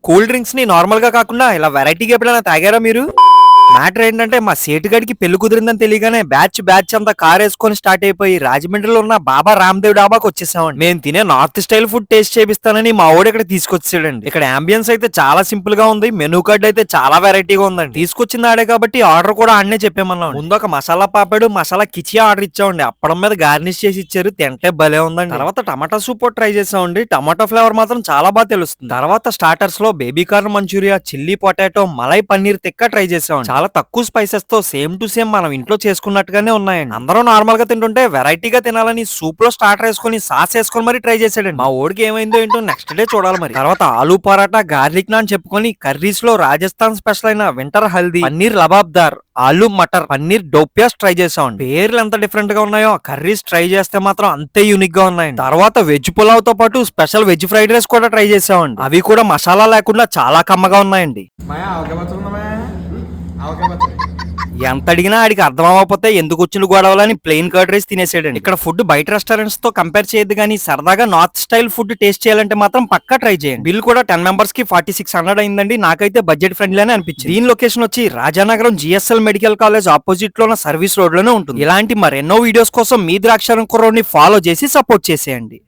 Cool drinks ని normal గా కాకుండా ఇలా వెరైటీగా ఎప్పుడైనా తాగారా మీరు? మ్యాటర్ ఏంటంటే మా సేటుగాడికి పెళ్లి కుదిరిందని తెలియగానే బ్యాచ్ అంతా కార్ వేసుకొని స్టార్ట్ అయిపోయి రాజమండ్రిలో ఉన్న బాబా రామ్దేవ్ డాబాకి వచ్చేసామండి. మేము తినే నార్త్ స్టైల్ ఫుడ్ టేస్ట్ చేపిస్తానని మా ఓడి ఇక్కడ తీసుకొచ్చాడండి. ఇక్కడ అంబియన్స్ అయితే చాలా సింపుల్ గా ఉంది, మెనూ కార్డ్ అయితే చాలా వెరైటీగా ఉందండి. తీసుకొచ్చింది ఆడే కాబట్టి ఆర్డర్ కూడా ఆడనే చెప్పామన్నాం. ముందు ఒక మసాలా పాపాడు మసాలా కిచియా ఆర్డర్ ఇచ్చామండి. అప్పడం మీద గార్నిష్ చేసి ఇచ్చారు, తింటే భలే ఉందండి. తర్వాత టమాటా సూప్ ట్రై చేసామండి. టమాటో ఫ్లేవర్ మాత్రం చాలా బాగా తెలుస్తుంది. తర్వాత స్టార్టర్స్ లో baby corn manchurian, chilli potato, malai paneer tikka try చేసామండి. చాలా తక్కువ స్పైసెస్ తో సేమ్ టు సేమ్ మనం ఇంట్లో చేసుకున్నట్టుగానే ఉన్నాయండి. అందరూ నార్మల్ గా తింటుంటే వెరైటీగా తినాలని సూప్ లో స్టార్టర్ వేసుకొని సాస్ వేసుకొని మరి ట్రై చేసాడండి. మా ఓడికి ఏమైందో ఏంటో నెక్స్ట్ డే చూడాలి మరి. తర్వాత ఆలూ పరాటా, గార్లిక్ నాన్ చెప్పుకొని కర్రీస్ లో రాజస్థాన్ స్పెషల్ అయిన వింటర్ హల్దీ, పన్నీర్ లబాబ్దార్, ఆలూ మటర్, పన్నీర్ డోప్యాస్ ట్రై చేసామండి. పేర్లు ఎంత డిఫరెంట్ గా ఉన్నాయో కర్రీస్ ట్రై చేస్తే మాత్రం అంతే యూనిక్ గా ఉన్నాయండి. తర్వాత వెజ్ పులావ్ తో పాటు స్పెషల్ వెజ్ ఫ్రైడ్ రైస్ కూడా ట్రై చేసామండి. అవి కూడా మసాలా లేకుండా చాలా కమ్మగా ఉన్నాయండి. ఎంత అడిగినా ఆడికి అర్థం అవ్వకపోతే ఎందుకు వచ్చిన గొడవలని ప్లెయిన్ కర్డ్ రైస్ తినేసాడండి. ఇక్కడ ఫుడ్ బయట రెస్టారెంట్స్ తో కంపేర్ చేయొద్దు కానీ సరదాగా నార్త్ స్టైల్ ఫుడ్ టేస్ట్ చేయాలంటే మాత్రం పక్కా ట్రై చేయండి. బిల్ కూడా 10 మెంబర్స్ కి 4600 అయిందండి. నాకైతే బడ్జెట్ ఫ్రెండ్లీ అని అనిపించింది. దీని లొకేషన్ వచ్చి Rajanagaram GSL medical college opposite లో ఉన్న సర్వీస్ రోడ్ లోనే ఉంటుంది. ఇలాంటి మరెన్నో వీడియోస్ కోసం మీ ద్రాక్షారం కుర్రోడ్ని ఫాలో చేసి సపోర్ట్ చేసేయండి.